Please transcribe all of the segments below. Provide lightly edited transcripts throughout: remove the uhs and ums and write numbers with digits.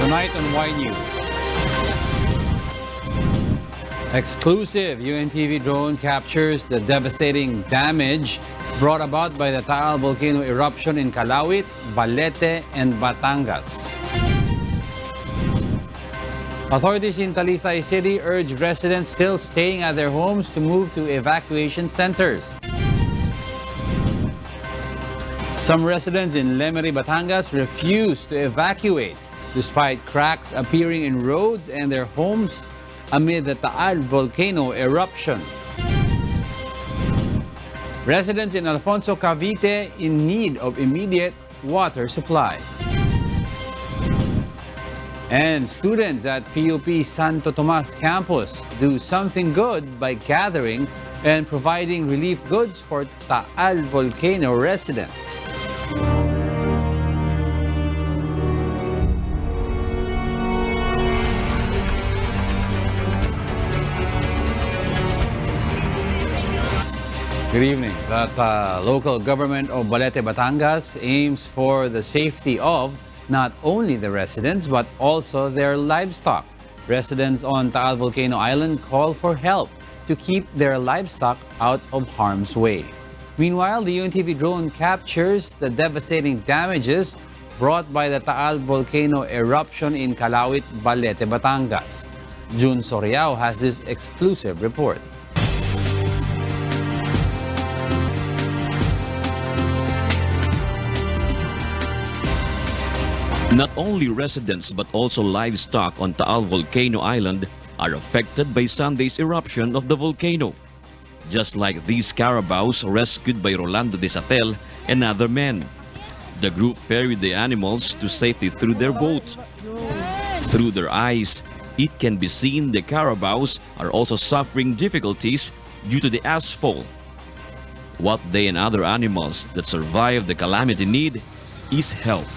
Tonight on Y News. Exclusive UNTV drone captures the devastating damage brought about by the Taal Volcano eruption in Calauit, Balete, and Batangas. Authorities in Talisay City urge residents still staying at their homes to move to evacuation centers. Some residents in Lemery, Batangas refuse to evacuate despite cracks appearing in roads and their homes amid the Taal Volcano eruption. Residents in Alfonso, Cavite in need of immediate water supply. And students at PUP Santo Tomas campus do something good by gathering and providing relief goods for Taal Volcano residents. Good evening. The local government of Balete, Batangas aims for the safety of not only the residents but also their livestock. Residents on Taal Volcano Island call for help to keep their livestock out of harm's way. Meanwhile, the UNTV drone captures the devastating damages brought by the Taal Volcano eruption in Calauit, Balete, Batangas. Jun Soriao has this exclusive report. Not only residents but also livestock on Taal Volcano Island are affected by Sunday's eruption of the volcano. Just like these carabaos rescued by Rolando de Satel and other men. The group ferried the animals to safety through their boat. Through their eyes, it can be seen the carabaos are also suffering difficulties due to the ashfall. What they and other animals that survived the calamity need is help,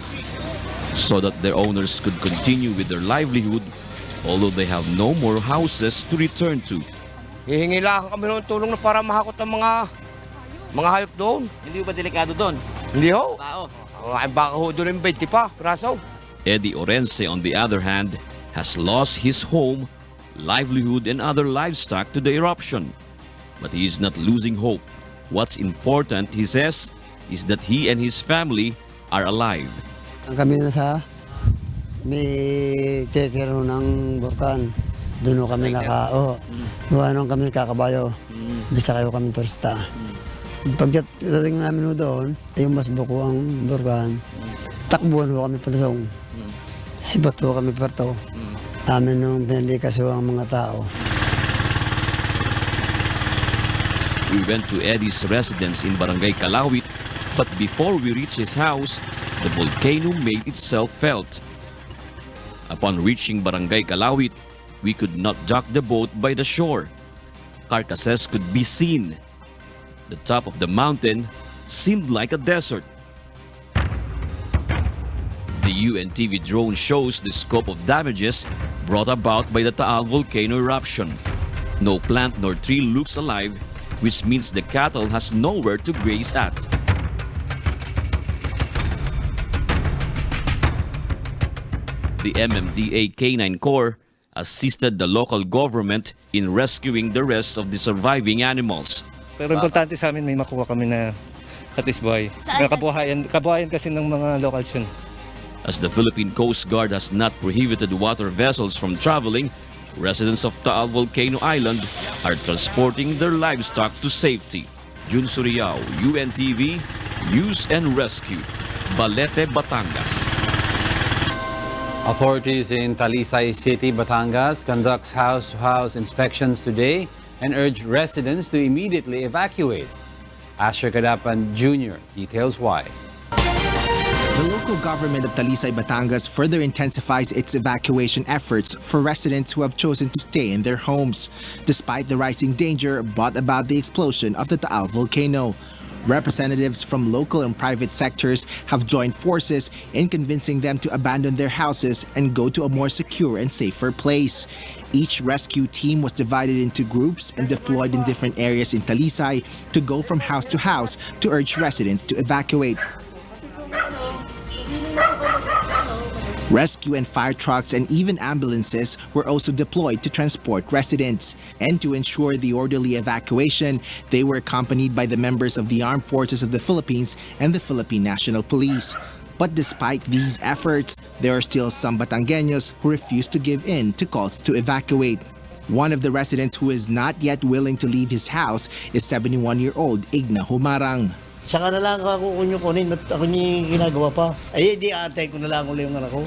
so that their owners could continue with their livelihood, although they have no more houses to return to. Hihingi lang kami ng tulong na para mahakot ang mga hayop doon. Hindi ba delikado doon? Hindi ho. Tao. Baka ho doon yung 20 pa, praso. Eddie Orense, on the other hand, has lost his home, livelihood, and other livestock to the eruption. But he is not losing hope. What's important, he says, is that he and his family are alive. Kami na sa may tetero ng Burkan. Doon kami doon kami kakabayo. Bisa kayo kami turista. Pagdating namin doon, yung mas buko ang Burkan. Takbuhan kami patasong. Sibat kami parto. Amin nung pinalikaso ang mga tao. We went to Eddie's residence in Barangay Calauit, but before we reached his house, the volcano made itself felt. Upon reaching Barangay Calauit, we could not dock the boat by the shore. Carcasses could be seen. The top of the mountain seemed like a desert. The UNTV drone shows the scope of damages brought about by the Taal Volcano eruption. No plant nor tree looks alive, which means the cattle has nowhere to graze at. The MMDA K9 Corps assisted the local government in rescuing the rest of the surviving animals. Pero importante sa amin may makuha kami na at least buhay. Kabuhayan kasi ng mga locals yun. As the Philippine Coast Guard has not prohibited water vessels from traveling, residents of Taal Volcano Island are transporting their livestock to safety. Jun Soriao, UNTV, News and Rescue, Balete, Batangas. Authorities in Talisay City, Batangas conducts house-to-house inspections today and urge residents to immediately evacuate. Asher Cadapan Jr. details why. The local government of Talisay, Batangas further intensifies its evacuation efforts for residents who have chosen to stay in their homes, despite the rising danger brought about the explosion of the Taal Volcano. Representatives from local and private sectors have joined forces in convincing them to abandon their houses and go to a more secure and safer place. Each rescue team was divided into groups and deployed in different areas in Talisay to go from house to house to urge residents to evacuate. Rescue and fire trucks and even ambulances were also deployed to transport residents. And to ensure the orderly evacuation, they were accompanied by the members of the Armed Forces of the Philippines and the Philippine National Police. But despite these efforts, there are still some Batangueños who refuse to give in to calls to evacuate. One of the residents who is not yet willing to leave his house is 71-year-old Igna Humarang. Saka na lang ako kunin at ako niya ginagawa pa. Ay, di atay ko na lang ulit yung anak ko.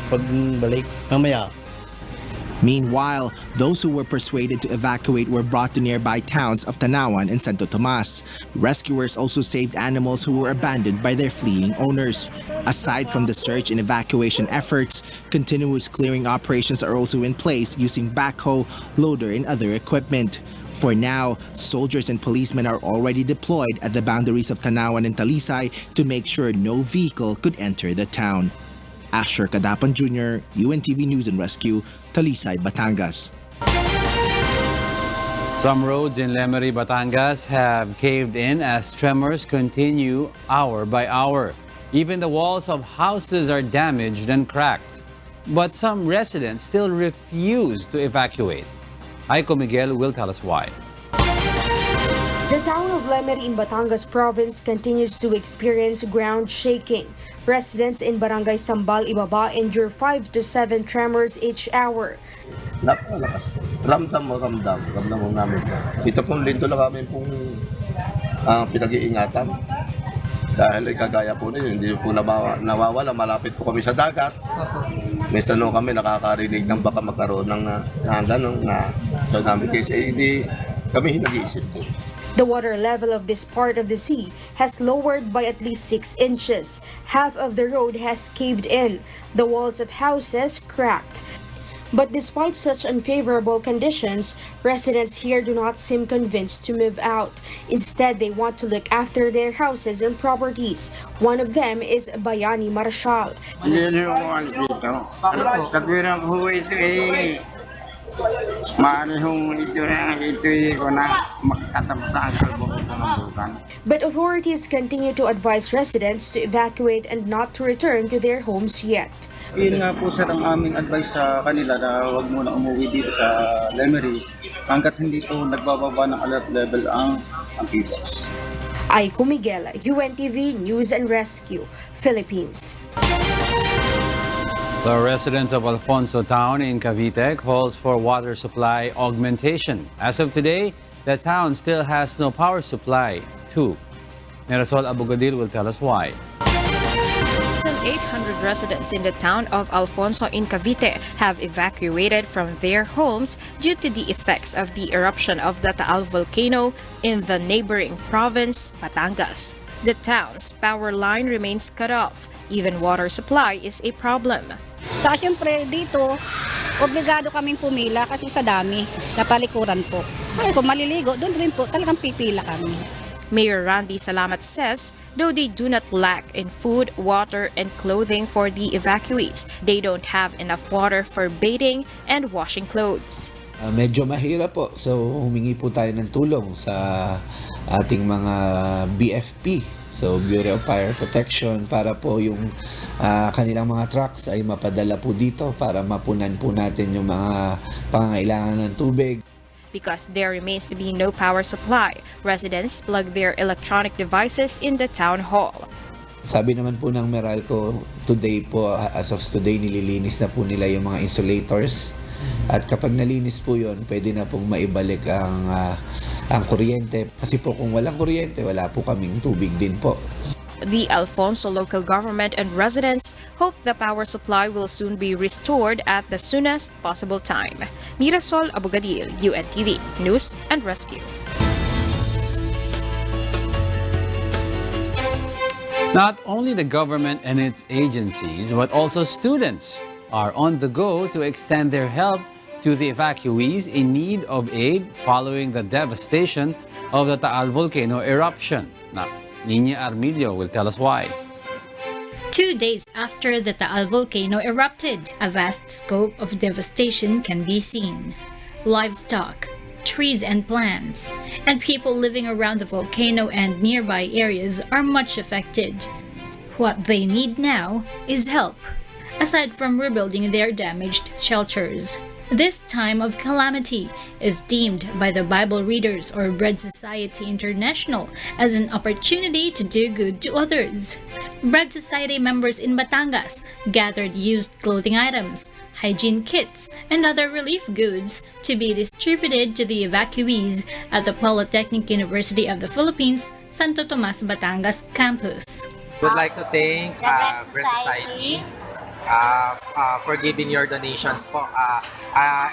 Pagbalik, mamaya. Meanwhile, those who were persuaded to evacuate were brought to nearby towns of Tanawan and Santo Tomas. Rescuers also saved animals who were abandoned by their fleeing owners. Aside from the search and evacuation efforts, continuous clearing operations are also in place using backhoe, loader, and other equipment. For now, soldiers and policemen are already deployed at the boundaries of Tanawan and Talisay to make sure no vehicle could enter the town. Asher Cadapan Jr., UNTV News and Rescue, Talisay, Batangas. Some roads in Lemery, Batangas have caved in as tremors continue hour by hour. Even the walls of houses are damaged and cracked. But some residents still refuse to evacuate. Aiko Miguel will tell us why. The town of Lemery in Batangas province continues to experience ground shaking. Residents in Barangay Sambal Ibaba endure 5 to 7 tremors each hour. Napakalakas po. Ramdam mo namin sir. Ito pong linto lang kami pong pinag-iingatan. Dahil kagaya po ninyo, hindi po nawawala, malapit po kami sa dagat. Minsan nung kami nakakarinig ng baka magkaroon ng ganun na so namin kasi hindi kami nag-iisip po. The water level of this part of the sea has lowered by at least 6 inches. Half of the road has caved in. The walls of houses cracked. But despite such unfavorable conditions, residents here do not seem convinced to move out. Instead, they want to look after their houses and properties. One of them is Bayani Marshal. But authorities continue to advise residents to evacuate and not to return to their homes yet. Yun nga po sir ang aming advice sa kanila na huwag muna umuwi dito sa Lemery hanggat hindi po nagbababa ng alert level ang people. Aiko Miguel, UNTV News and Rescue, Philippines. The residents of Alfonso Town in Cavite calls for water supply augmentation. As of today, the town still has no power supply too. Marisol Abogadil will tell us why. Some 800 residents in the town of Alfonso in Cavite have evacuated from their homes due to the effects of the eruption of the Taal Volcano in the neighboring province, Batangas. The town's power line remains cut off. Even water supply is a problem. Saka siyempre dito, obligado kaming pumila kasi sa dami, napalikuran po. Kaya kung maliligo, doon rin po talagang pipila kami. Mayor Randy Salamat says, though they do not lack in food, water, and clothing for the evacuees, they don't have enough water for bathing and washing clothes. Medyo mahirap po. So humingi po tayo ng tulong sa ating mga BFP. So Bureau of Fire Protection para po yung kanilang mga trucks ay mapadala po dito para mapunan po natin yung mga pangangailangan ng tubig. Because there remains to be no power supply, residents plug their electronic devices in the town hall. Sabi naman po ng Meralco, today po, as of today, nililinis na po nila yung mga insulators. At kapag nalinis po yun, pwede na pong maibalik ang kuryente. Kasi po kung walang kuryente, wala po kaming tubig din po. The Alfonso local government and residents hope the power supply will soon be restored at the soonest possible time. Marisol Abogadil, UNTV News and Rescue. Not only the government and its agencies, but also students are on the go to extend their help to the evacuees in need of aid following the devastation of the Taal Volcano eruption. Now, Nina Armilio will tell us why. 2 days after the Taal Volcano erupted, a vast scope of devastation can be seen. Livestock, trees and plants, and people living around the volcano and nearby areas are much affected. What they need now is help. A aside from rebuilding their damaged shelters. This time of calamity is deemed by the Bible readers or Bread Society International as an opportunity to do good to others. Bread Society members in Batangas gathered used clothing items, hygiene kits, and other relief goods to be distributed to the evacuees at the Polytechnic University of the Philippines, Santo Tomas, Batangas campus. Would like to thank Bread Society for giving your donations po.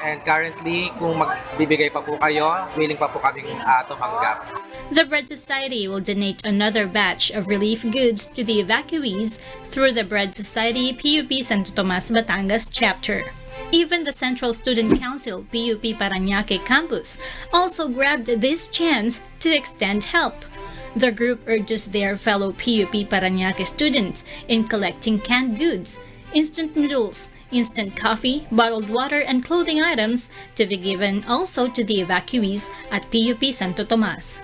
And currently, kung magbibigay pa po kayo, willing pa po kaming tumanggap. The Bread Society will donate another batch of relief goods to the evacuees through the Bread Society PUP Santo Tomas Batangas chapter. Even the Central Student Council PUP Parañaque campus also grabbed this chance to extend help. The group urges their fellow PUP Parañaque students in collecting canned goods, instant noodles, instant coffee, bottled water, and clothing items to be given also to the evacuees at PUP Santo Tomas.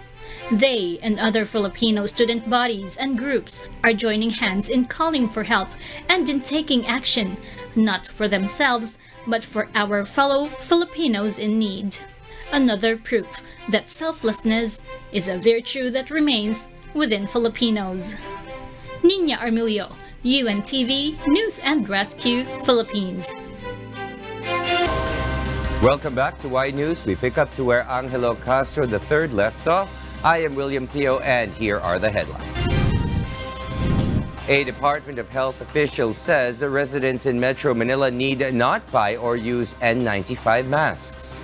They and other Filipino student bodies and groups are joining hands in calling for help and in taking action, not for themselves, but for our fellow Filipinos in need. Another proof that selflessness is a virtue that remains within Filipinos. Nina Armilio, UNTV News and Rescue, Philippines. Welcome back to Y News. We pick up to where Angelo Castro III left off. I am William Theo, and here are the headlines. A Department of Health official says the residents in Metro Manila need not buy or use N95 masks.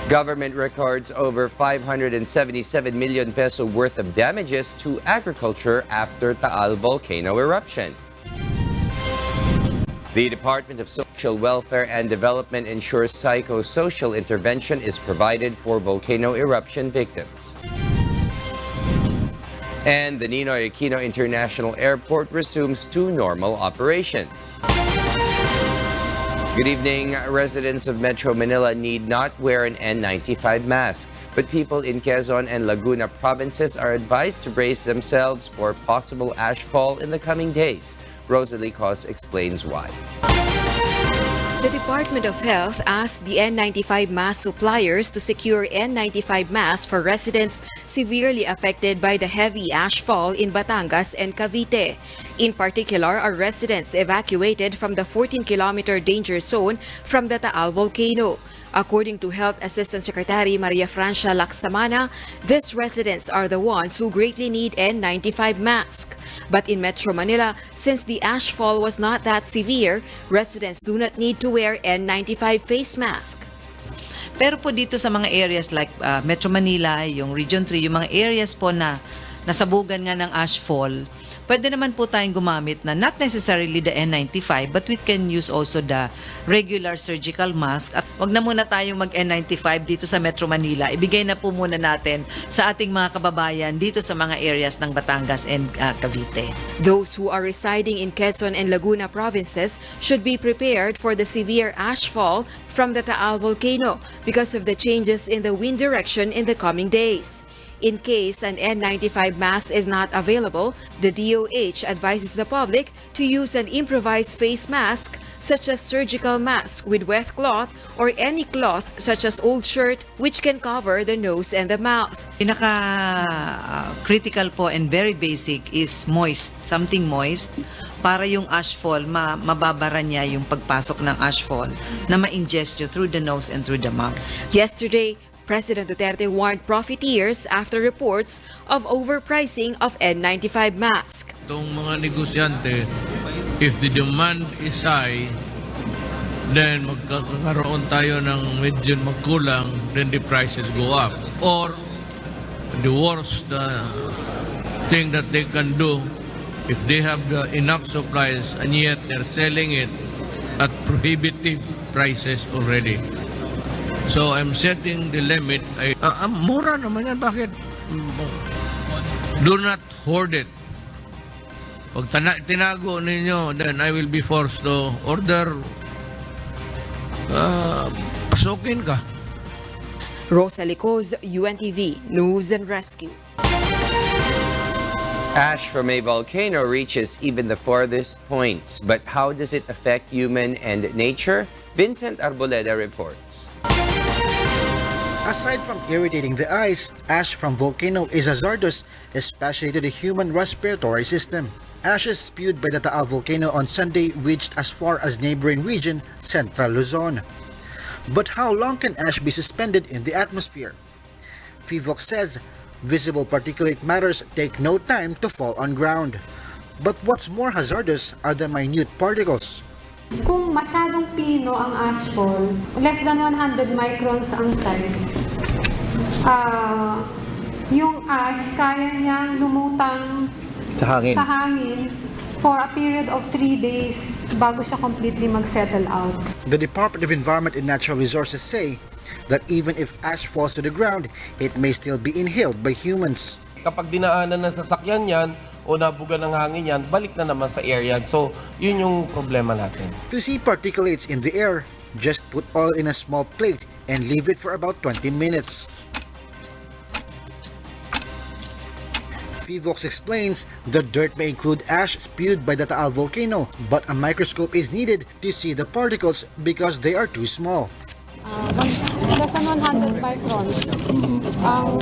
Government records over 577 million peso worth of damages to agriculture after Taal Volcano eruption. The Department of Social Welfare and Development ensures psychosocial intervention is provided for volcano eruption victims. And the Ninoy Aquino International Airport resumes 2 normal operations. Good evening. Residents of Metro Manila need not wear an N95 mask, but people in Quezon and Laguna provinces are advised to brace themselves for possible ashfall in the coming days. Rosalie Cos explains why. The Department of Health asked the N95 mask suppliers to secure N95 masks for residents severely affected by the heavy ashfall in Batangas and Cavite. In particular, are residents evacuated from the 14-kilometer danger zone from the Taal Volcano. According to Health Assistant Secretary Maria Francia Laksamana, these residents are the ones who greatly need N95 masks. But in Metro Manila, since the ashfall was not that severe, residents do not need to wear N95 face mask. Pero po dito sa mga areas like Metro Manila, yung Region 3, yung mga areas po na nasabugan nga ng ashfall, pwede naman po tayong gumamit na not necessarily the N95 but we can use also the regular surgical mask. At wag na muna tayong mag N95 dito sa Metro Manila. Ibigay na po muna natin sa ating mga kababayan dito sa mga areas ng Batangas and Cavite. Those who are residing in Quezon and Laguna provinces should be prepared for the severe ashfall from the Taal Volcano because of the changes in the wind direction in the coming days. In case an N95 mask is not available, the DOH advises the public to use an improvised face mask such as surgical mask with wet cloth or any cloth such as old shirt which can cover the nose and the mouth. Pinaka-critical po and very basic is moist, something moist para yung ashfall, mababara niya yung pagpasok ng ashfall na ma-ingest you through the nose and through the mouth. Yesterday, President Duterte warned profiteers after reports of overpricing of N95 mask. Itong mga negosyante, if the demand is high, then magkakaroon tayo ng medyo magkulang, then the prices go up. Or the worst thing that they can do, if they have enough supplies and yet they're selling it at prohibitive prices already. So I'm setting the limit. Mura naman yan. Bakit? Do not hoard it. Pag tinago ninyo, then I will be forced to order. Pasukin ka. Rosalie Cos, UNTV News and Rescue. Ash from a volcano reaches even the farthest points, but how does it affect human and nature? Vincent Arboleda reports. Aside from irritating the eyes, ash from volcano is hazardous, especially to the human respiratory system. Ashes spewed by the Taal Volcano on Sunday reached as far as neighboring region, Central Luzon. But how long can ash be suspended in the atmosphere? FIVOC says visible particulate matters take no time to fall on ground. But what's more hazardous are the minute particles. Kung masyadong pino ang ashfall, less than 100 microns ang size, yung ash kaya niyang lumutang sa hangin for a period of 3 days bago siya completely mag-settle out. The Department of Environment and Natural Resources say that even if ash falls to the ground, it may still be inhaled by humans. Kapag dinaanan ng sasakyan yan o nabuga ng hangin yan, balik na naman sa air yan. So, yun yung problema natin. To see particulates in the air, just put oil in a small plate and leave it for about 20 minutes. FIVOX explains the dirt may include ash spewed by the Taal Volcano, but a microscope is needed to see the particles because they are too small. Less than 100 microns ang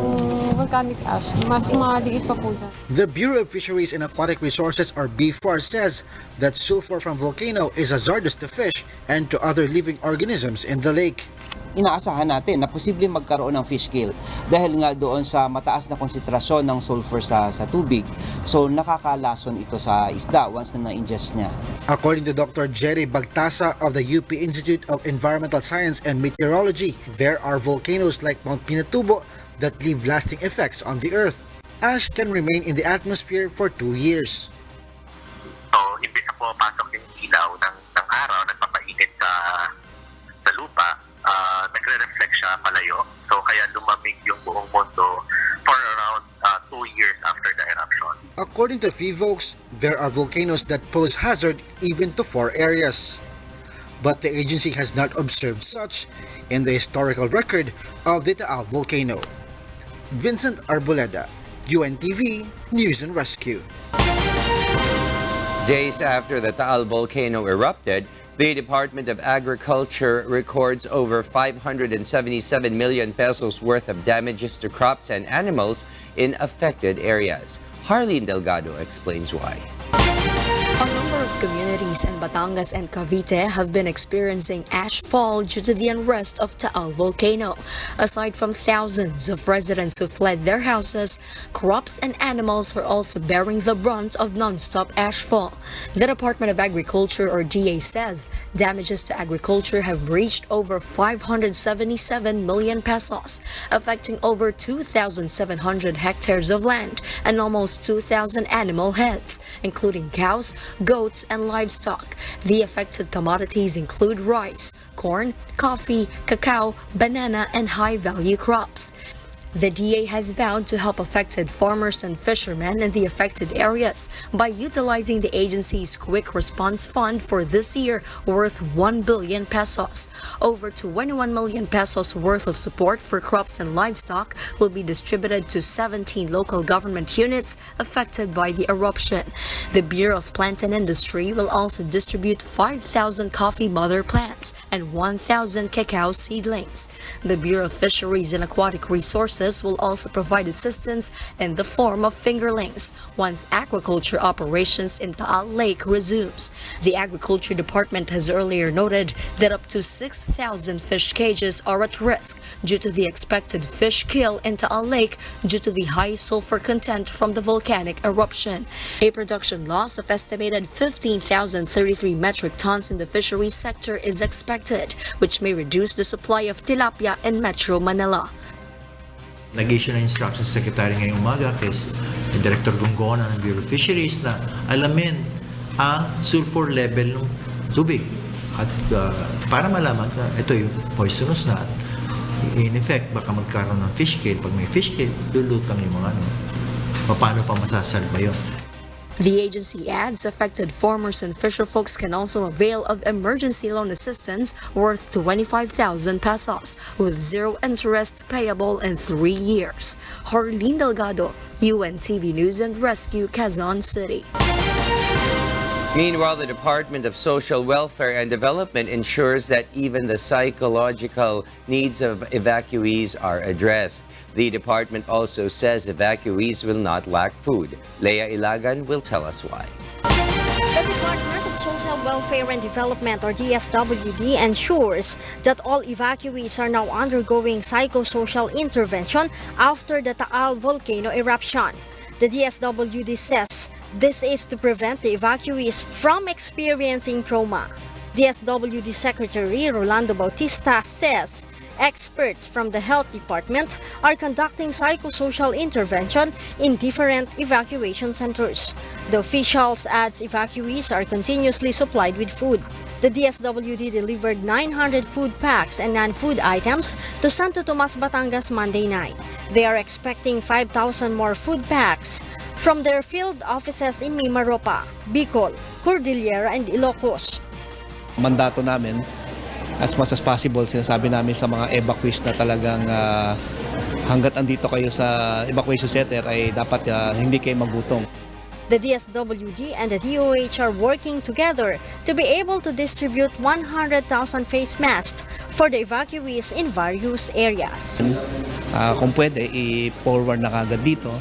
volcanic ash. Mas maliit pa po dyan. The Bureau of Fisheries and Aquatic Resources or BFAR says that sulfur from volcano is hazardous to fish and to other living organisms in the lake. Inaasahan natin na posibleng magkaroon ng fish kill dahil nga doon sa mataas na konsentrasyon ng sulfur sa tubig. So nakakalason ito sa isda once na na-ingest niya. According to Dr. Jerry Bagtasa of the UP Institute of Environmental Science and Meteorology, there are volcanoes like Mount Pinatubo that leave lasting effects on the earth. Ash can remain in the atmosphere for 2 years. So, hindi na pumapasok yung ilaw ng araw, nagpapainit sa lupa. Nagre-reflect siya palayo. So kaya lumamig yung buong mundo for around 2 years after the eruption. According to FIVOX, there are volcanoes that pose hazard even to 4 areas. But the agency has not observed such in the historical record of the Taal Volcano. Vincent Arboleda, UNTV News and Rescue. Days after the Taal Volcano erupted, the Department of Agriculture records over 577 million pesos worth of damages to crops and animals in affected areas. Harleen Delgado explains why. A number of communities in Batangas and Cavite have been experiencing ash fall due to the unrest of Taal Volcano. Aside from thousands of residents who fled their houses, crops and animals are also bearing the brunt of non-stop ash fall. The Department of Agriculture or DA says damages to agriculture have reached over 577 million pesos, affecting over 2,700 hectares of land and almost 2,000 animal heads, including cows, goats, and livestock. The affected commodities include rice, corn, coffee, cacao, banana, and high-value crops. The DA has vowed to help affected farmers and fishermen in the affected areas by utilizing the agency's Quick Response Fund for this year worth 1 billion pesos. Over 21 million pesos worth of support for crops and livestock will be distributed to 17 local government units affected by the eruption. The Bureau of Plant and Industry will also distribute 5,000 coffee mother plants and 1,000 cacao seedlings. The Bureau of Fisheries and Aquatic Resources will also provide assistance in the form of fingerlings once aquaculture operations in Taal Lake resumes. The Agriculture Department has earlier noted that up to 6,000 fish cages are at risk due to the expected fish kill in Taal Lake due to the high sulfur content from the volcanic eruption. A production loss of estimated 15,033 metric tons in the fisheries sector is expected, which may reduce the supply of tilapia in Metro Manila. Nag-issue na instruction sa Secretary ngayong umaga kay Director Gongona ng Bureau of Fisheries na alamin ang sulfur level ng tubig at para malaman na ito yung poisonous na in effect baka magkaroon ng fish kill. Pag may fish kill, lulutang yung mga paano pa masasalba yun. The agency adds affected farmers and fisherfolks can also avail of emergency loan assistance worth 25,000 pesos with zero interest payable in 3 years. Harleen Delgado, UNTV News and Rescue, Quezon City. Meanwhile, the Department of Social Welfare and Development ensures that even the psychological needs of evacuees are addressed. The department also says evacuees will not lack food. Leia Ilagan will tell us why. The Department of Social Welfare and Development, or DSWD, ensures that all evacuees are now undergoing psychosocial intervention after the Taal Volcano eruption. The DSWD says this is to prevent the evacuees from experiencing trauma. DSWD Secretary Rolando Bautista says experts from the Health Department are conducting psychosocial intervention in different evacuation centers. The officials adds evacuees are continuously supplied with food. The DSWD delivered 900 food packs and non-food items to Santo Tomas, Batangas Monday night. They are expecting 5,000 more food packs from their field offices in Mimaropa, Bicol, Cordillera, and Ilocos. Mandato namin, as much as possible, sinasabi namin sa mga evacuees na talagang hanggat andito kayo sa evacuation center ay dapat hindi kayo magutom. The DSWD and the DOH are working together to be able to distribute 100,000 face masks for the evacuees in various areas. Kung pwede, i-forward na kagad dito.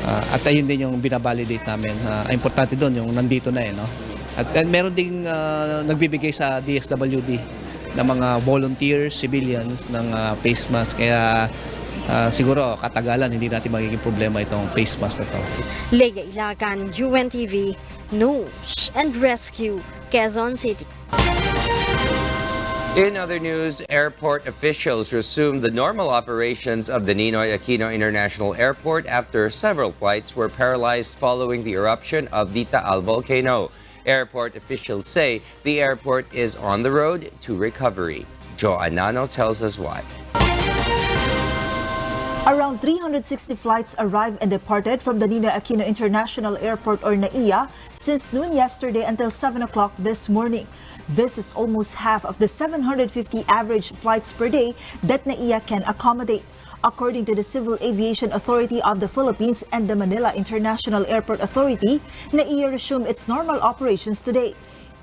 At ayun din yung binabalidate namin. Importante doon yung nandito na no? At meron ding nagbibigay sa DSWD ng mga volunteers, civilians ng face mask. Kaya siguro katagalan hindi natin magiging problema itong face mask na to. Leia Ilagan, UNTV News and Rescue, Quezon City. In other news, airport officials resumed the normal operations of the Ninoy Aquino International Airport after several flights were paralyzed following the eruption of the Taal Volcano. Airport officials say the airport is on the road to recovery. Joe Anano tells us why. Around 360 flights arrived and departed from the Ninoy Aquino International Airport, or NAIA, since noon yesterday until 7 o'clock this morning. This is almost half of the 750 average flights per day that NAIA can accommodate. According to the Civil Aviation Authority of the Philippines and the Manila International Airport Authority, NAIA resumed its normal operations today.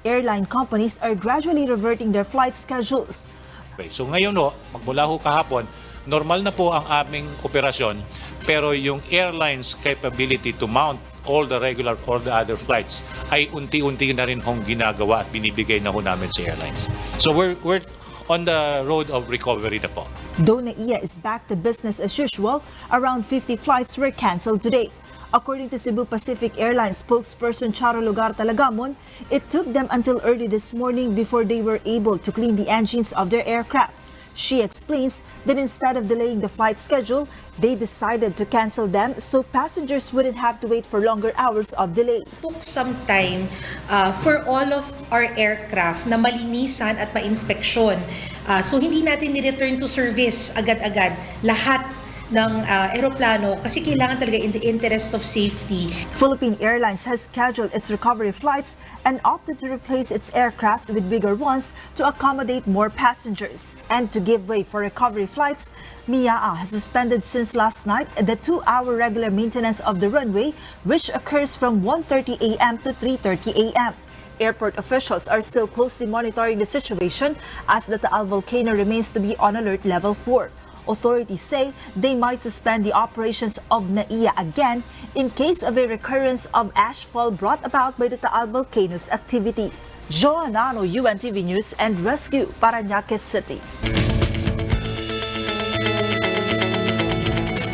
Airline companies are gradually reverting their flight schedules. Okay, so ngayon magmula kahapon, normal na po ang aming operasyon, pero yung airlines capability to mount all the regular or the other flights ay unti-unti na rin hong ginagawa at binibigay na ho namin sa airlines. So we're on the road of recovery na po. Though NAIA is back to business as usual, around 50 flights were canceled today. According to Cebu Pacific Airlines spokesperson Charo Lugar Talagamon, it took them until early this morning before they were able to clean the engines of their aircraft. She explains that instead of delaying the flight schedule, they decided to cancel them so passengers wouldn't have to wait for longer hours of delays. It took some time for all of our aircraft na malinisan at ma-inspeksyon. So hindi natin ni-return to service agad-agad lahat ng eroplano kasi kailangan talaga in the interest of safety. Philippine Airlines has scheduled its recovery flights and opted to replace its aircraft with bigger ones to accommodate more passengers. And to give way for recovery flights, MIAA has suspended since last night the 2-hour regular maintenance of the runway, which occurs from 1:30 a.m. to 3:30 a.m. Airport officials are still closely monitoring the situation as the Taal Volcano remains to be on alert level 4. Authorities say they might suspend the operations of NAIA again in case of a recurrence of ashfall brought about by the Taal Volcano's activity. Joanna Anano, UNTV News and Rescue, Parañaque City.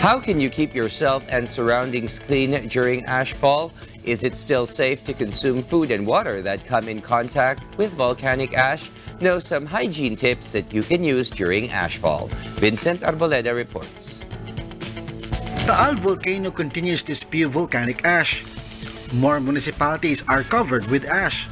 How can you keep yourself and surroundings clean during ashfall? Is it still safe to consume food and water that come in contact with volcanic ash? Know some hygiene tips that you can use during ashfall. Vincent Arboleda reports. Taal Volcano continues to spew volcanic ash. More municipalities are covered with ash.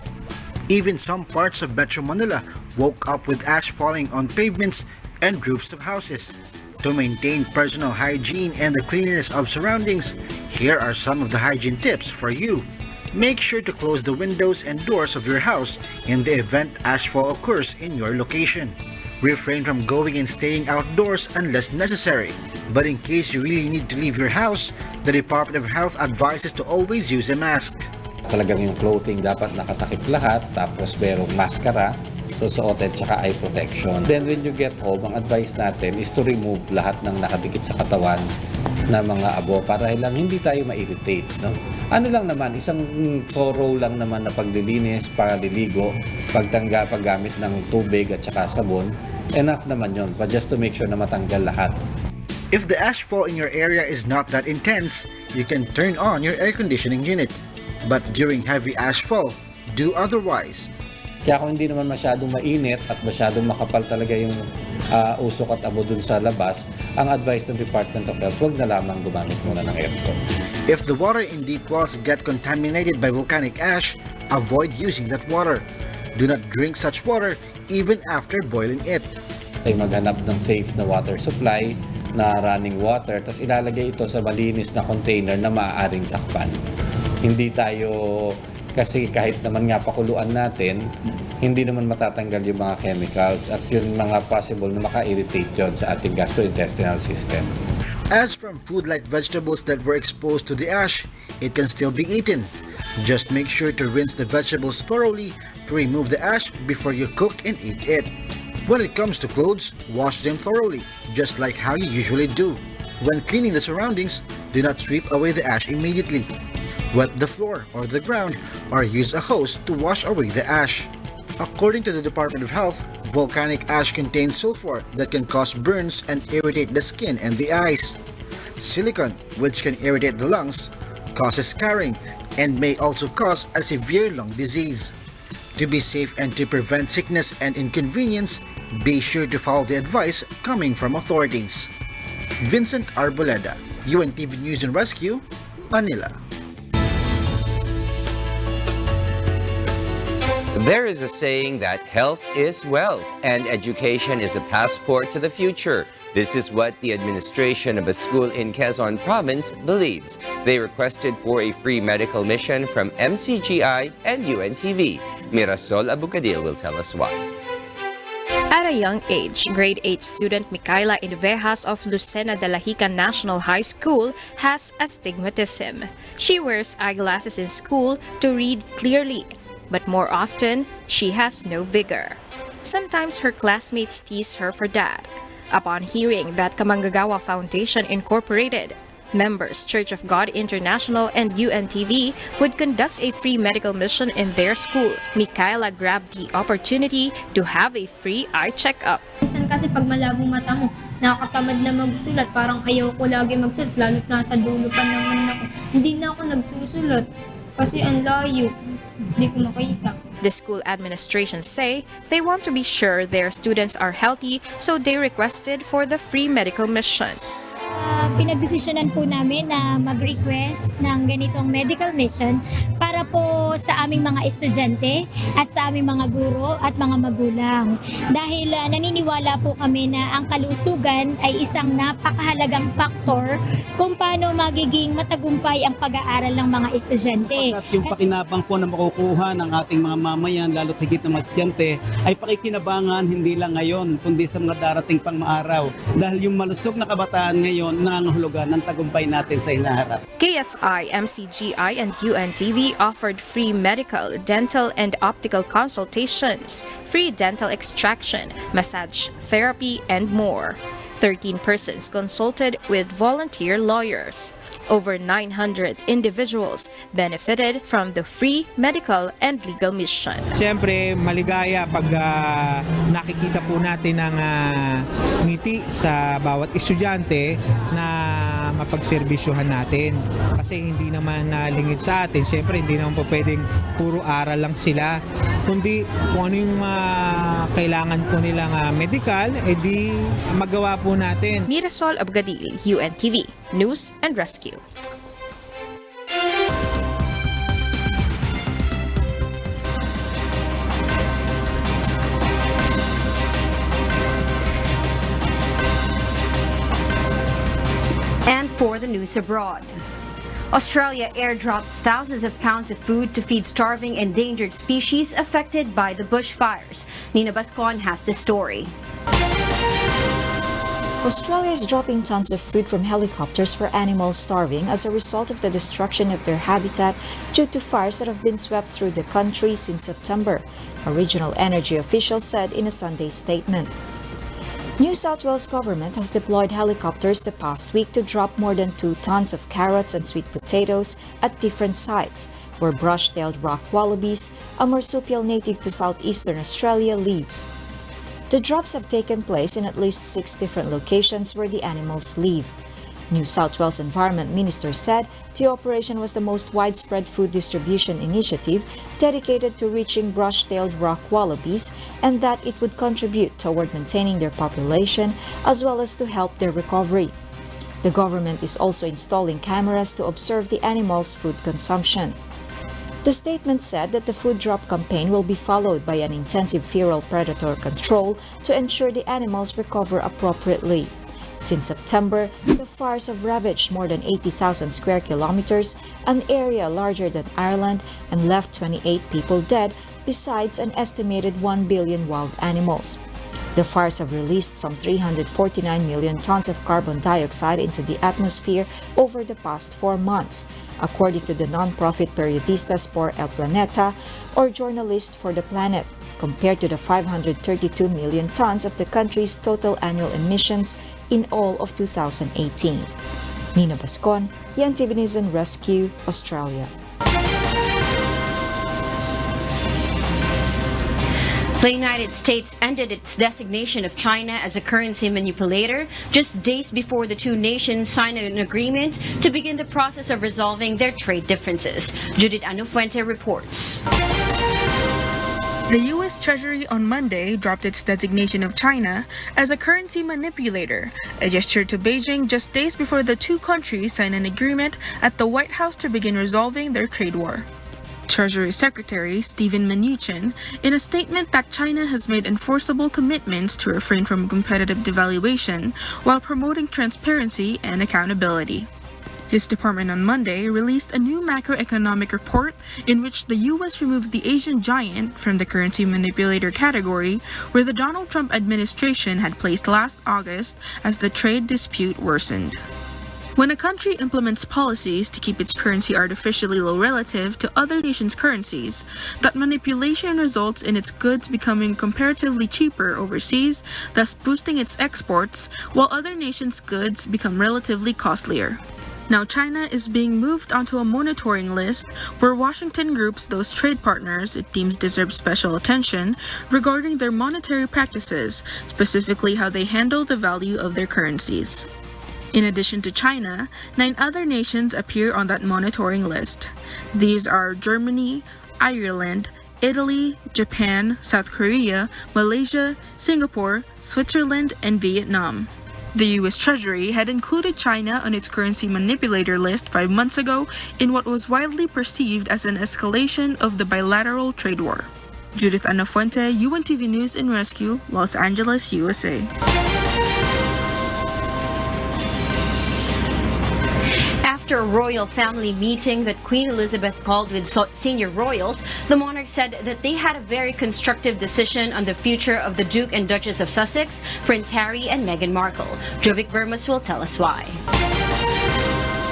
Even some parts of Metro Manila woke up with ash falling on pavements and roofs of houses. To maintain personal hygiene and the cleanliness of surroundings, here are some of the hygiene tips for you. Make sure to close the windows and doors of your house in the event ashfall occurs in your location. Refrain from going and staying outdoors unless necessary. But in case you really need to leave your house, the Department of Health advises to always use a mask. Talagang yung clothing dapat nakatakip lahat, tapos merong maskara, susuotin, tsaka eye protection. Then when you get home, ang advice natin is to remove lahat ng nakadikit sa katawan na mga abo para lang hindi tayo ma-irritate. No? Ano lang naman, isang thorough lang naman na paglilinis, pagliligo, paggamit ng tubig at saka sabon, enough naman yon, but just to make sure na matanggal lahat. If the ashfall in your area is not that intense, you can turn on your air conditioning unit. But during heavy ashfall, do otherwise. Kaya kung hindi naman masyadong mainit at masyadong makapal talaga yung usok at abo dun sa labas, ang advice ng Department of Health, huwag na lamang gumamit muna ng aircon. If the water in deep wells get contaminated by volcanic ash, avoid using that water. Do not drink such water even after boiling it. Ay maghanap ng safe na water supply, na running water, tapos ilalagay ito sa malinis na container na maaaring takpan. Hindi tayo, kasi kahit naman nga pakuluan natin, hindi naman matatanggal yung mga chemicals at yung mga possible na maka-irritate yun sa ating gastrointestinal system. As from food like vegetables that were exposed to the ash, it can still be eaten. Just make sure to rinse the vegetables thoroughly to remove the ash before you cook and eat it. When it comes to clothes, wash them thoroughly, just like how you usually do. When cleaning the surroundings, do not sweep away the ash immediately. Wet the floor or the ground or use a hose to wash away the ash. According to the Department of Health, volcanic ash contains sulfur that can cause burns and irritate the skin and the eyes. Silicon, which can irritate the lungs, causes scarring and may also cause a severe lung disease. To be safe and to prevent sickness and inconvenience, be sure to follow the advice coming from authorities. Vincent Arboleda, UNTV News and Rescue, Manila. There is a saying that health is wealth and education is a passport to the future. This is what the administration of a school in Quezon Province believes. They requested for a free medical mission from MCGI and UNTV. Mirasol Abucadil will tell us why. At a young age, grade 8 student Micaela Invejas of Lucena de la Hica National High School has astigmatism. She wears eyeglasses in school to read clearly, but more often, she has no vigor. Sometimes her classmates tease her for that. Upon hearing that Kamanggagawa Foundation Incorporated, members Church of God International and UNTV would conduct a free medical mission in their school, Micaela grabbed the opportunity to have a free eye checkup. Minsan kasi pag malabong mata mo, nakakatamad na magsulat, parang ayaw ko lagi magsulat, lalo't nasa dulo pa naman ako. Hindi na ako nagsusulat kasi ang layo. Hindi ko makita. The school administration say they want to be sure their students are healthy, so they requested for the free medical mission. Pinagdesisyonan po namin na mag-request ng ganitong medical mission para po sa aming mga estudyante at sa aming mga guro at mga magulang. Dahil naniniwala po kami na ang kalusugan ay isang napakahalagang faktor kung paano magiging matagumpay ang pag-aaral ng mga estudyante. At yung pakinabang po na makukuha ng ating mga mamayan, lalo't higit na mga estudyante, ay pakikinabangan hindi lang ngayon, kundi sa mga darating pang maaraw. Dahil yung malusog na kabataan ngayon, nangangahulugan ng tagumpay natin sa hinaharap. KFI, MCGI, and UNTV offered free medical, dental, and optical consultations, free dental extraction, massage therapy, and more. 13 persons consulted with volunteer lawyers. Over 900 individuals benefited from the free medical and legal mission. Siyempre, maligaya pag nakikita po natin ang ngiti sa bawat estudyante na mapagserbisyuhan natin. Kasi hindi naman lingid sa atin. Siyempre, hindi naman po pwedeng puro aral lang sila. Kundi kung ano yung kailangan po nilang medical, edi magawa po natin. Mirasol Abgadil, UNTV, News and Rescue. And for the news abroad, Australia airdrops thousands of pounds of food to feed starving endangered species affected by the bushfires. Nina Bascon has the story. Australia is dropping tons of food from helicopters for animals starving as a result of the destruction of their habitat due to fires that have been swept through the country since September, a regional energy official said in a Sunday statement. New South Wales government has deployed helicopters the past week to drop more than 2 tons of carrots and sweet potatoes at different sites where brush-tailed rock wallabies, a marsupial native to southeastern Australia, lives. The drops have taken place in at least 6 different locations where the animals live. New South Wales Environment Minister said the operation was the most widespread food distribution initiative dedicated to reaching brush-tailed rock wallabies and that it would contribute toward maintaining their population as well as to help their recovery. The government is also installing cameras to observe the animals' food consumption. The statement said that the food drop campaign will be followed by an intensive feral predator control to ensure the animals recover appropriately. Since September, the fires have ravaged more than 80,000 square kilometers, an area larger than Ireland, and left 28 people dead, besides an estimated 1 billion wild animals. The fires have released some 349 million tons of carbon dioxide into the atmosphere over the past 4 months, according to the non-profit Periodistas por el Planeta, or Journalists for the Planet, compared to the 532 million tons of the country's total annual emissions in all of 2018. Nina Bascon, UNTV News and Rescue, Australia. The United States ended its designation of China as a currency manipulator just days before the two nations signed an agreement to begin the process of resolving their trade differences. Judith Anufuente reports. The U.S. Treasury on Monday dropped its designation of China as a currency manipulator, a gesture to Beijing just days before the two countries signed an agreement at the White House to begin resolving their trade war. Treasury Secretary Steven Mnuchin, in a statement that China has made enforceable commitments to refrain from competitive devaluation while promoting transparency and accountability. His department on Monday released a new macroeconomic report in which the U.S. removes the Asian giant from the currency manipulator category, where the Donald Trump administration had placed last August as the trade dispute worsened. When a country implements policies to keep its currency artificially low relative to other nations' currencies, that manipulation results in its goods becoming comparatively cheaper overseas, thus boosting its exports, while other nations' goods become relatively costlier. Now China is being moved onto a monitoring list where Washington groups those trade partners it deems deserve special attention regarding their monetary practices, specifically how they handle the value of their currencies. In addition to China, 9 other nations appear on that monitoring list. These are Germany, Ireland, Italy, Japan, South Korea, Malaysia, Singapore, Switzerland, and Vietnam. The U.S. Treasury had included China on its currency manipulator list 5 months ago in what was widely perceived as an escalation of the bilateral trade war. Judith Anafuente, UNTV News and Rescue, Los Angeles, USA. After a royal family meeting that Queen Elizabeth called with senior royals, the monarch said that they had a very constructive decision on the future of the Duke and Duchess of Sussex, Prince Harry and Meghan Markle. Jovic Vermas will tell us why.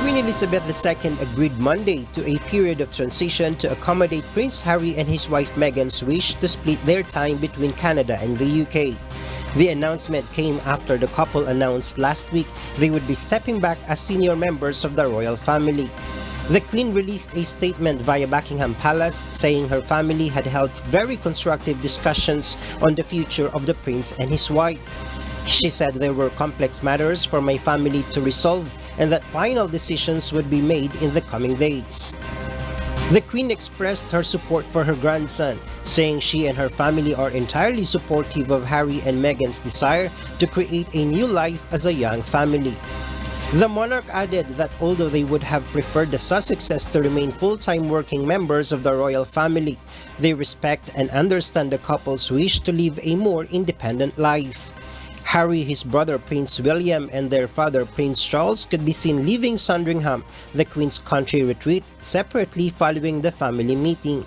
Queen Elizabeth II agreed Monday to a period of transition to accommodate Prince Harry and his wife Meghan's wish to split their time between Canada and the UK. The announcement came after the couple announced last week they would be stepping back as senior members of the royal family. The Queen released a statement via Buckingham Palace saying her family had held very constructive discussions on the future of the Prince and his wife. She said there were complex matters for my family to resolve and that final decisions would be made in the coming days. The Queen expressed her support for her grandson, saying she and her family are entirely supportive of Harry and Meghan's desire to create a new life as a young family. The monarch added that although they would have preferred the Sussexes to remain full-time working members of the royal family, they respect and understand the couple's wish to live a more independent life. Harry, his brother Prince William, and their father Prince Charles could be seen leaving Sandringham, the Queen's country retreat, separately following the family meeting.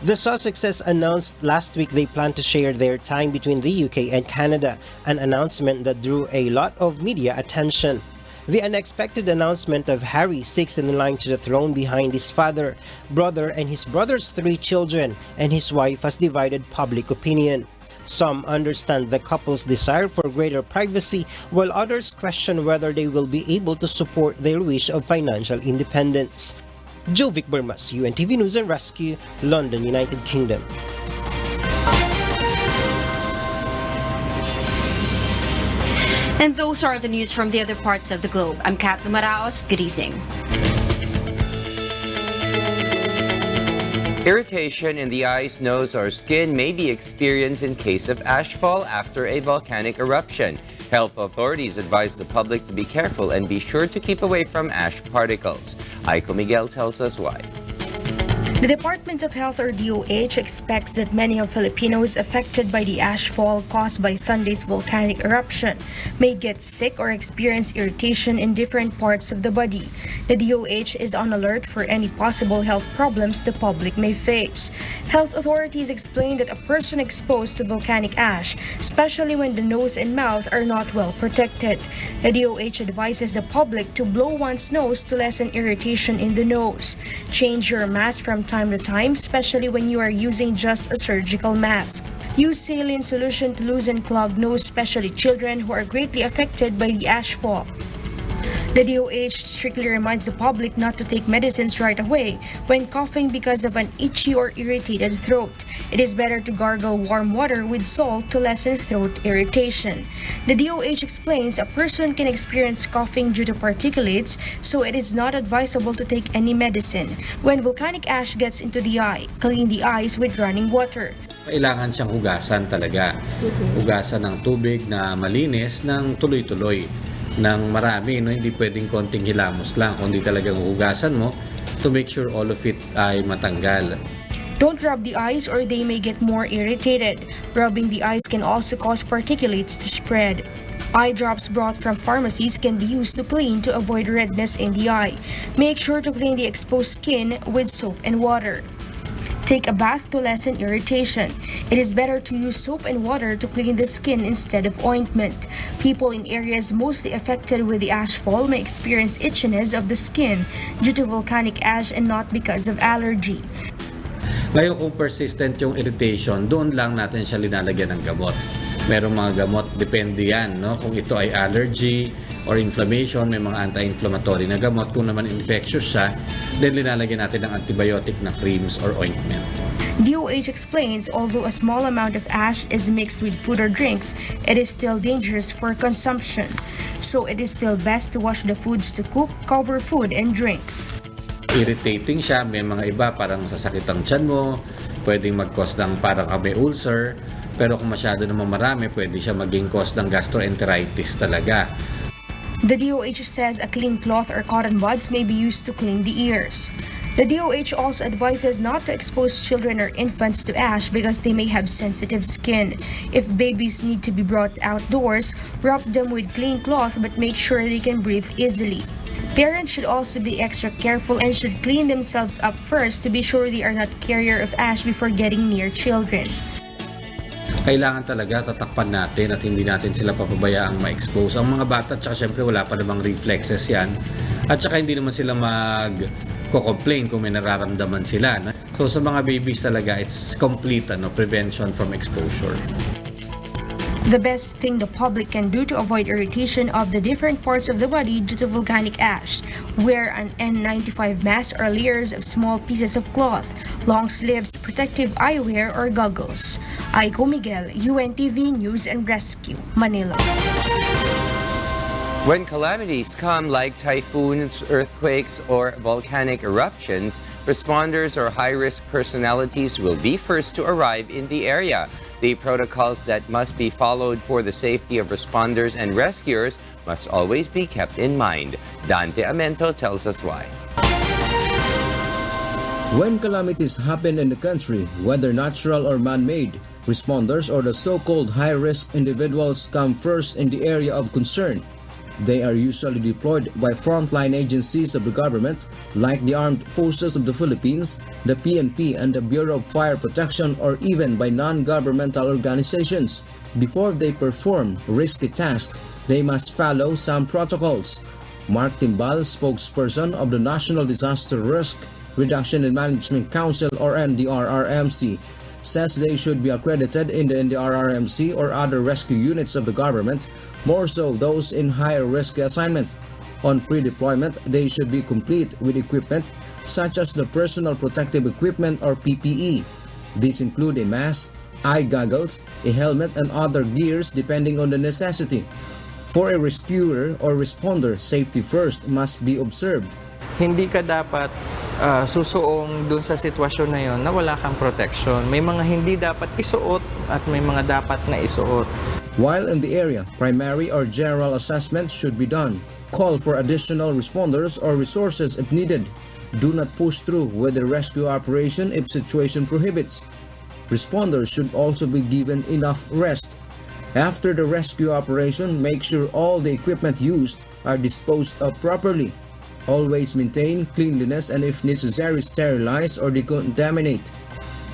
The Sussexes announced last week they plan to share their time between the UK and Canada, an announcement that drew a lot of media attention. The unexpected announcement of Harry, sixth in line to the throne behind his father, brother, and his brother's 3 children, and his wife has divided public opinion. Some understand the couple's desire for greater privacy, while others question whether they will be able to support their wish of financial independence. Jovic Burmas, UNTV News and Rescue, London, United Kingdom. And those are the news from the other parts of the globe. I'm Kat Lumaraos. Good evening. Irritation in the eyes, nose, or skin may be experienced in case of ashfall after a volcanic eruption. Health authorities advise the public to be careful and be sure to keep away from ash particles. Aiko Miguel tells us why. The Department of Health, or DOH, expects that many of Filipinos affected by the ashfall caused by Sunday's volcanic eruption may get sick or experience irritation in different parts of the body. The DOH is on alert for any possible health problems the public may face. Health authorities explain that a person exposed to volcanic ash, especially when the nose and mouth are not well protected. The DOH advises the public to blow one's nose to lessen irritation in the nose. Change your mask from time to time, especially when you are using just a surgical mask. Use saline solution to loosen clogged nose, especially children who are greatly affected by the ashfall. The DOH strictly reminds the public not to take medicines right away when coughing because of an itchy or irritated throat. It is better to gargle warm water with salt to lessen throat irritation. The DOH explains a person can experience coughing due to particulates, so it is not advisable to take any medicine. When volcanic ash gets into the eye, clean the eyes with running water. Kailangan siyang hugasan talaga. Hugasan ng tubig na malinis ng tuloy-tuloy. Ng marami, no? Hindi pwedeng konting hilamos lang, kundi talagang hugasan mo to make sure all of it ay matanggal. Don't rub the eyes or they may get more irritated. Rubbing the eyes can also cause particulates to spread. Eye drops brought from pharmacies can be used to clean to avoid redness in the eye. Make sure to clean the exposed skin with soap and water. Take a bath to lessen irritation. It is better to use soap and water to clean the skin instead of ointment. People in areas mostly affected with the ashfall may experience itchiness of the skin due to volcanic ash and not because of allergy. Ngayon kung persistent yung irritation, doon lang natin siya linalagyan ng gamot. Merong mga gamot, depende yan, no? Kung ito ay allergy or inflammation, may mga anti-inflammatory na gamot. Kung naman infectious siya, then linalagyan natin ng antibiotic na creams or ointment. DOH explains although a small amount of ash is mixed with food or drinks, it is still dangerous for consumption. So it is still best to wash the foods to cook, cover food, and drinks. Irritating siya, may mga iba parang sasakit ang tiyan mo, pwedeng mag-cause ng parang may ulcer, pero kung masyado naman marami, pwede siya maging cause ng gastroenteritis talaga. The DOH says a clean cloth or cotton buds may be used to clean the ears. The DOH also advises not to expose children or infants to ash because they may have sensitive skin. If babies need to be brought outdoors, wrap them with clean cloth but make sure they can breathe easily. Parents should also be extra careful and should clean themselves up first to be sure they are not carrier of ash before getting near children. Kailangan talaga tatakpan natin at hindi natin sila papabayaang ma-expose. Ang mga bata, tsaka syempre wala pa namang reflexes yan. At tsaka hindi naman sila mag-complain kung may nararamdaman sila. So sa mga babies talaga, it's complete prevention from exposure. The best thing the public can do to avoid irritation of the different parts of the body due to volcanic ash: wear an N95 mask or layers of small pieces of cloth, long sleeves, protective eyewear, or goggles. Aiko Miguel, UNTV News and Rescue, Manila. When calamities come like typhoons, earthquakes, or volcanic eruptions, responders or high-risk personalities will be first to arrive in the area. The protocols that must be followed for the safety of responders and rescuers must always be kept in mind. Dante Amento tells us why. When calamities happen in the country, whether natural or man-made, Responders, or the so-called high-risk individuals, come first in the area of concern. They are usually deployed by frontline agencies of the government like the Armed Forces of the Philippines, the PNP, and the Bureau of Fire Protection, or even by non-governmental organizations. Before they perform risky tasks, they must follow some protocols. Mark Timbal, spokesperson of the National Disaster Risk Reduction and Management Council, or NDRRMC, says they should be accredited in the NDRRMC or other rescue units of the government, more so those in higher risk assignment. On pre-deployment, they should be complete with equipment such as the personal protective equipment or PPE. These include a mask, eye goggles, a helmet, and other gears depending on the necessity. For a rescuer or responder, safety first must be observed. Hindi ka dapat susuong dun sa sitwasyon na yon na wala kang protection. May mga hindi dapat isuot at may mga dapat na isuot. While in the area, primary or general assessment should be done. Call for additional responders or resources if needed. Do not push through with the rescue operation if situation prohibits. Responders should also be given enough rest. After the rescue operation, make sure all the equipment used are disposed of properly. Always maintain cleanliness and if necessary sterilize or decontaminate.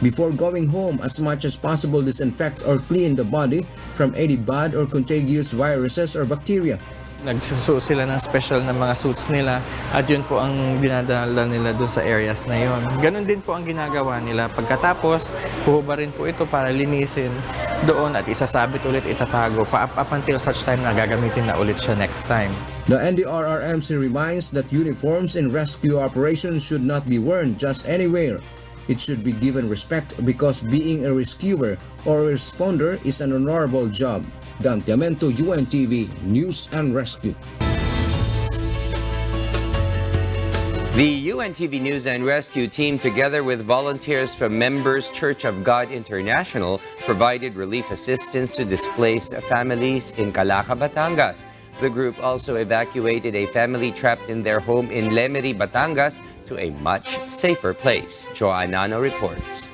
Before going home, as much as possible disinfect or clean the body from any bad or contagious viruses or bacteria. Nagsusuot sila ng special na mga suits nila at yun po ang dinadala nila doon sa areas na yun. Ganon din po ang ginagawa nila. Pagkatapos, huhubarin po ito para linisin doon at isasabit ulit, itatago up until such time na gagamitin na ulit siya next time. The NDRRMC reminds that uniforms in rescue operations should not be worn just anywhere. It should be given respect because being a rescuer or a responder is an honorable job. Dan Tiamento, UNTV, News and Rescue. The UNTV News and Rescue team, together with volunteers from Members Church of God International, provided relief assistance to displaced families in Calaca, Batangas. The group also evacuated a family trapped in their home in Lemery, Batangas, to a much safer place. Joanano reports.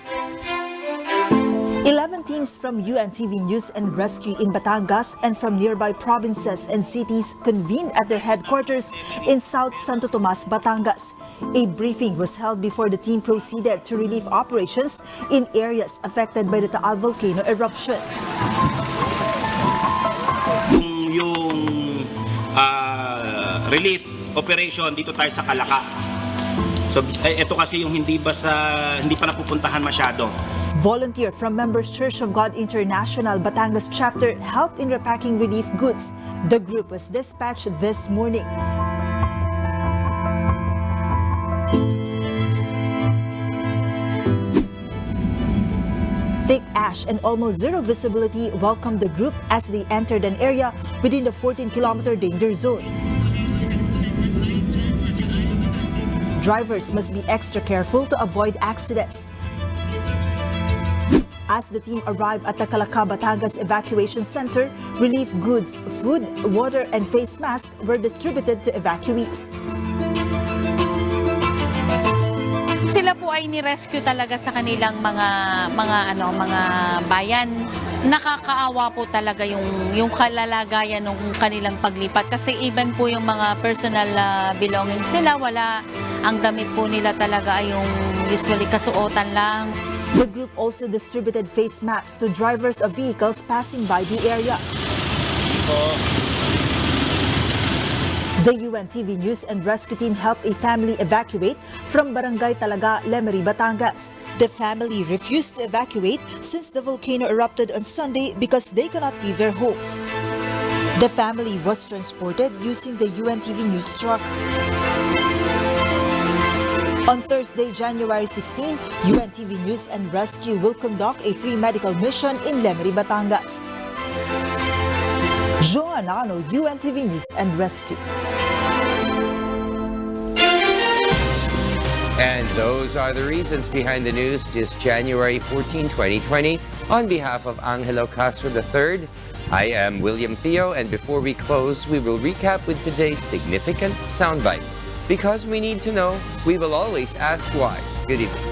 11 teams from UNTV News and Rescue in Batangas and from nearby provinces and cities convened at their headquarters in South Santo Tomas, Batangas. A briefing was held before the team proceeded to relief operations in areas affected by the Taal Volcano eruption. Yung relief operation dito tayo sa Calaca. So ito kasi yung hindi pa napupuntahan masyado. Volunteer from Members Church of God International Batangas chapter helped in repacking relief goods. The group was dispatched this morning. Thick ash and almost zero visibility welcomed the group as they entered an area within the 14-kilometer danger zone. Drivers must be extra careful to avoid accidents. As the team arrived at the Calaca, Batangas Evacuation Center, relief goods, food, water, and face masks were distributed to evacuees. Sila po ay ni-rescue talaga sa kanilang mga bayan. Nakakaawa po talaga yung kalalagayan ng kanilang paglipat kasi even po yung mga personal belongings nila, wala, ang damit po nila talaga ay yung usually kasuotan lang. The group also distributed face masks to drivers of vehicles passing by the area. The UNTV News and Rescue team helped a family evacuate from Barangay Talaga, Lemery, Batangas. The family refused to evacuate since the volcano erupted on Sunday because they cannot leave their home. The family was transported using the UNTV News truck. On Thursday, January 16, UNTV News and Rescue will conduct a free medical mission in Lemery, Batangas. Joanano, UNTV News and Rescue. And those are the reasons behind the news this January 14, 2020. On behalf of Angelo Castro III, I am William Theo, and before we close, we will recap with today's significant sound bites. Because we need to know, we will always ask why. Good evening.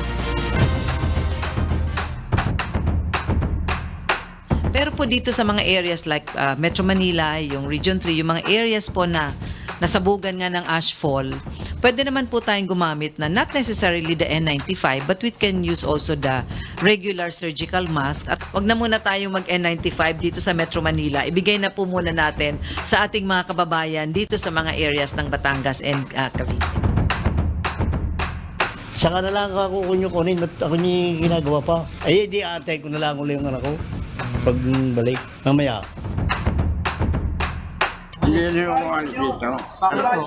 Pero po dito sa mga areas like Metro Manila, yung Region 3, yung mga areas po na nasabugan nga ng ashfall, pwede naman po tayong gumamit na not necessarily the N95 but we can use also the regular surgical mask. At wag na muna tayong mag N95 dito sa Metro Manila. Ibigay na po muna natin sa ating mga kababayan dito sa mga areas ng Batangas and Cavite. Saka na lang ako kunin at ako niya ginagawa pa. Ay, di atay ko na lang ulit yung anak ko. Pag balik, mamaya. Hindi mo dito.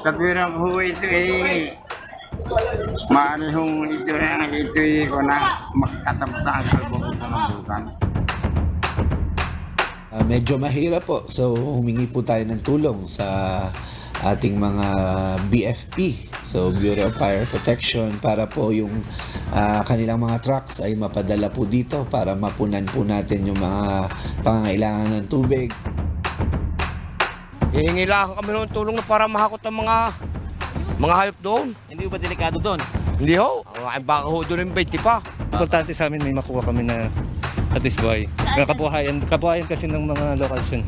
Kapirang ho ito maari hong ito ko na magkatapos ang kalbukan. Medyo mahirap po. So humingi po tayo ng tulong sa ating mga BFP, so Bureau of Fire Protection, para po yung kanilang mga trucks ay mapadala po dito para mapunan po natin yung mga pangangailangan ng tubig. Hihingila kami ng tulong para mahakot ang mga hayop doon. Hindi ba delikado doon? Hindi ho. Ang baka ho doon yung 20 pa. Importante sa amin may makuha kami na at least buhay. Kabuhayan kasi ng mga locals yun.